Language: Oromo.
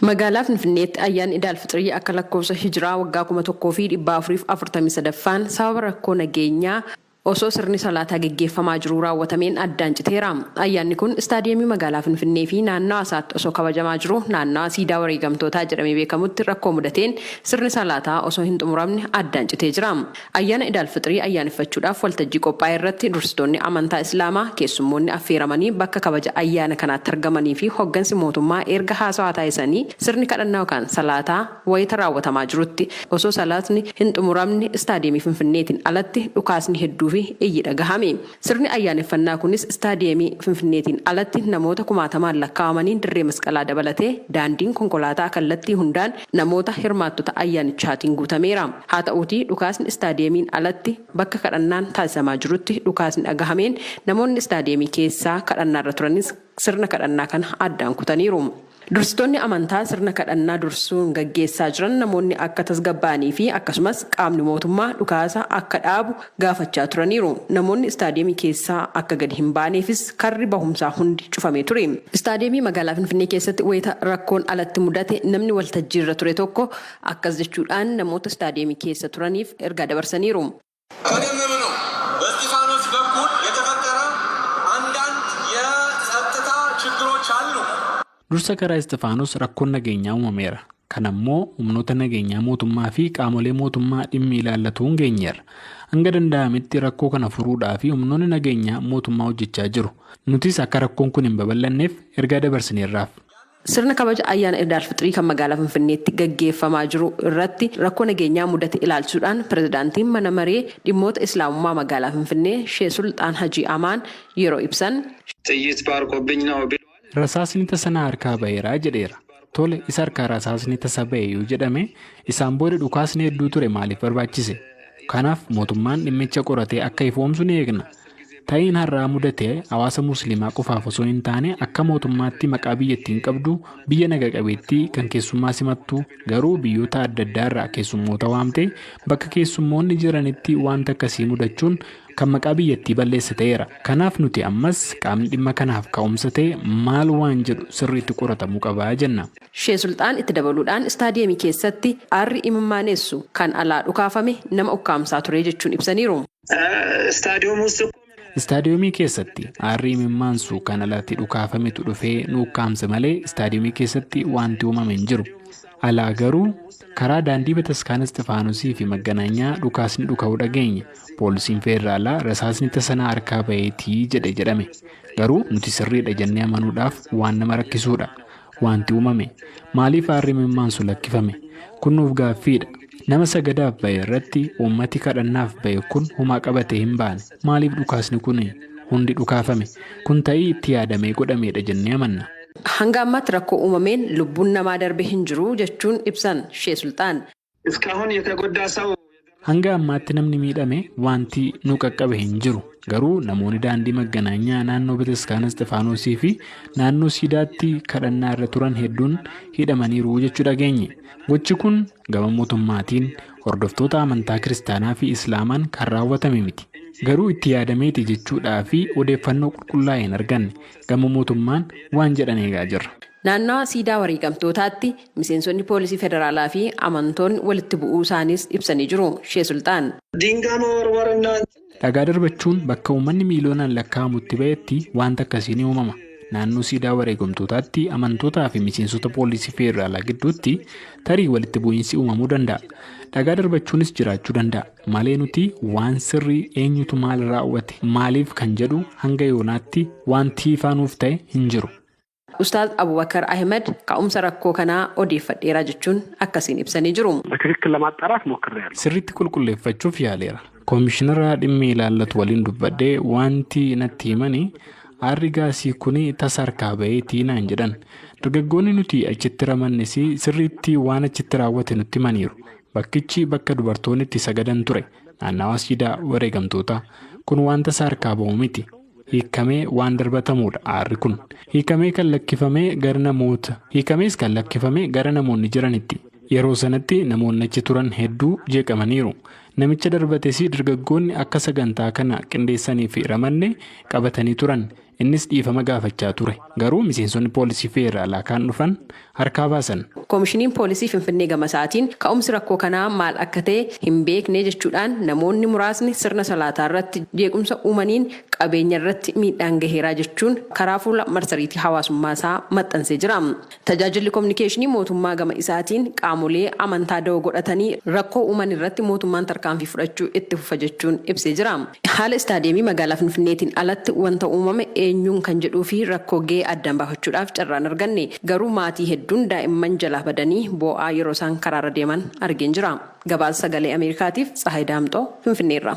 Magaalaa Finfinneetti ayyaanni Iid al-Fixrii akka lakkoofsa hijiraa waggaa 1443ffaan sababa rakkoo nageenyaa osoo sirni salaataa geggeeffamaa jiru raawwatameen addaan citeera. Ayyaanni kun istaadiyeemii magaalaa Finfinnee fi naannoo isaatti osoo kabajamaa jiru naannoo siidaa wareegamtootaa jedhamee beekamutti rakkoo mudateen sirni salaataa osoo hin xumuramne addaan citee jira. Ayyaana Iid al-Fixrii ayyaaneffachuudhaaf waltajjii qophaa'e irratti dursitoonni amantaa Islaamaa keessummoonni affeeramanii bakka kabaja ayyaana kanaatti argamanii fi hoggansi mootummaa erga haasawaa taasisanii sirni kadhannaa yookaan salaataa wayita raawwatamaa jirutti osoo salaatni hin xumuramne istaadiyeemii Finfinneetiin alatti dhukaasni hedduu iyyi dhagahame. Sirni ayyaaneffannaa kunis istaadiyeemii Finfinneetiin alatti namoota kumaatamaan lakkaa'amanii dirree masqalaa dabalatee daandiin konkolaataa kallattii hundaan namoota hirmaattota ayyaanichaatiin guutameera. Haa ta'uutii dhukaasni istaadiyeemiin alatti bakka kadhannaan taasisamaa jirutti dhukaasni dhagahameen namoonni istaadiyeemii keessaa kadhannaarra turanis sirna kadhannaa kana addaan kutaniiru. Dursitoonni amantaa sirna kadhannaa dursuun gaggeessaa jiran namoonni akka tasgabbaa'anii fi akkasumas qaamni mootummaa dhukaasa akka dhaabu gaafachaa turaniiru. Namoonni istaadiyeemii keessaa akka gadi hin baaneefis karri bahumsaa hundi cufamee ture. Istaadiyeemii magaalaa Finfinnee keessatti wayita rakkoon alatti mudate namni waltajjii irra ture tokko akkas jechuudhaan namoota istaadiyeemii keessa turaniif ergaa dabarsaniiru. Dursa karaa Istifaanos rakkoon nageenyaa uumameera. Kan ammoo humnoota nageenyaa mootummaa fi qaamolee mootummaa dhimmi ilaallatuun geenyeera. Hanga danda'ametti rakkoo kana furuudhaa fi humnoonni nageenyaa mootummaa hojjechaa jiru. Nutis akka rakkoon kun hin babal'anneef ergaa dabarsineerraaf. Sirna kabaja ayyaana Iid al-Fixrii kan magaalaa Finfinneetti gaggeeffamaa jiru irratti rakkoo nageenyaa mudate ilaalchuudhaan pirezidaantiin mana maree dhimmoota islaamummaa magaalaa Finfinnee Sheek Sultaan Hajii Amaan yeroo ibsan ጥይት ባርኮብኝ ነው Rasaasni tasaa harkaa ba'eeraa jedheera. Tole isa harkaa rasaasni tasaa ba'e yoo jedhame isaan booda dhukaasni hedduu ture maaliif barbaachise? Kanaaf mootummaan dhimmicha qoratee akka ifoomsu ni eegna. Ta'iin har'aa mudatee hawaasa musliimaa qofaaf osoo hin taane akka mootummaatti maqaa biyyattiin qabdu biyya naga qabeettii kan keessummaa simattu garuu biyyoota adda addaa irraa keessummoota waamtee bakka keessummoonni jiranitti wanta akkasii mudachuun kan maqaa biyyattii balleessa ta'eera. Kanaaf nuti ammas qaamni dhimma kanaaf ka'umsa ta'e maal waan jedhu sirriitti qoratamuu qabaa jenna. Sheek Sultaan itti dabaluudhaan istaadiyeemii keessatti aarri imimaanessu kan alaa dhukaafame nama ukkaamsaa ture jechuun ibsaniiru. Istaadiyeemii keessatti aarri imimmaansu kan alaatti dhukaafametu dhufee nu ukkaamse malee istaadiyeemii keessatti wanti uumame hin jiru. Alaa garuu karaa daandii bataskaana Istifaanosii fi Magganaanyaa dhukaasni dhuka'uu dhageenye. Poolisiin feeraalaa rasaasni tasaa harkaa ba'eetii jedhame. Garuu nuti sirriidha jennee amanuudhaaf waan nama rakkisuudha. Wanti uumame maaliif aarri imimmaansu lakkifame? Kun nuuf gaaffiidha. Nama sagadaaf ba'e irratti uummati kadhannaaf ba'e kun homaa qabatee hin baane. Maaliif dhukaasni kun hundi dhukaafame? Kun ta'ii itti yaadamee godhameedha jennee amanna. Hanga ammaatti rakkoo uumameen lubbuun namaa darbe hin jiru jechuun ibsan Sheek Sultaan. Hanga ammaatti namni miidhame wanti nu qaqqabe hin jiru. Garuu namoonni daandii Magganaanyaa naannoo bataskaana Istifaanosii fi naannoo siidaatti kadhannaa irra turan hedduun hidhamaniiru jechuu dhageenye. Gochi kun gama mootummaatiin hordoftoota amantaa kiristaanaa fi islaamaan kan raawwatame miti. Garuu itti yaadameeti jechuudhaa fi odeeffannoo qulqullaa'ee hin arganne gama mootummaan waan jedhan eegaa jirra. Naannawa siidaa wareegamtootaatti miseensonni poolisii federaalaa fi amantoonni walitti bu'uu isaaniis ibsanii jiru. Sheek Sultaan. Dhagaa darbachuun bakka uummanni miiliyoonaan lakkaa'amutti ba'etti wanta akkasii ni uumama. Naannoo siidaa wareegamtootaatti amantootaa fi miseensota poolisii federaalaa gidduutti tarii walitti bu'iinsi uumamuu danda'a. Dhagaa darbachuunis jiraachuu danda'a. Malee nuti waan sirrii eenyutu maal raawwate maaliif kan jedhu hanga yoonaatti wanti ifaanuuf ta'e hin jiru. Ustaaz Abubakar Ahmed ka'umsa rakkoo kanaa odeeffadheera jechuun akkasiin ibsanii jiru. Sirriitti qulqulleeffachuuf yaaleera. Koomishinara dhimmi ilaallatu waliin dubbadhee wanti natti himanii aarri gaasii kun tasa harkaa ba'eetii naan jedhan. Dargaggoonni nuti achitti ramannes sirriitti waan achitti raawwate nutti himaniiru. Bakkichi bakka dubartoonni itti sagadan ture. Naannawaa siidaa wareegamtoota. Kun waan tasa harkaa ba'u miti. Hiikamee waan darbatamuudha aarri kun. Hiikamees kan lakkifamee gara namoonni jiranitti. Yeroo sanatti namoonni achi turan hedduu jeeqamaniiru. Namicha darbates dargaggoonni akka sagantaa kana qindeessanii fi ramanne qabatanii turan. Innis dhiifama gaafachaa ture. Garuu miseensonni poolisii feeraalaa kan dhufan harkaa baasan. Koomishiniin poolisii Finfinnee gama isaatiin ka'umsi rakkoo kanaa maal akka ta'e hin beekne jechuudhaan namoonni muraasni sirna salaataa irratti jeequmsa uumaniin qabeenya irratti miidhaan gaheeraa jechuun karaa fuula marsariitii hawaasummaa isaa maxxansee jira. Tajaajilli kominikeeshinii mootummaa gama isaatiin qaamolee amantaa da'oo godhatanii rakkoo uuman irratti mootummaan tarkaanfii fudhachuu itti fufa jechuun ibsee jira. Haala istaadiyeemii magaalaa Finfinneetiin alatti wanta uumame eenyuun kan jedhuu fi rakkoo ga'ee addaan baafachuudhaaf carraan arganne garuu maatii hedduun daa'imman jalaa badanii boo'aa yeroo isaan karaarra deeman argeen jira. Gabaasa sagalee Ameerikaatiif Tsahaay Daamxoo Finfinneerra.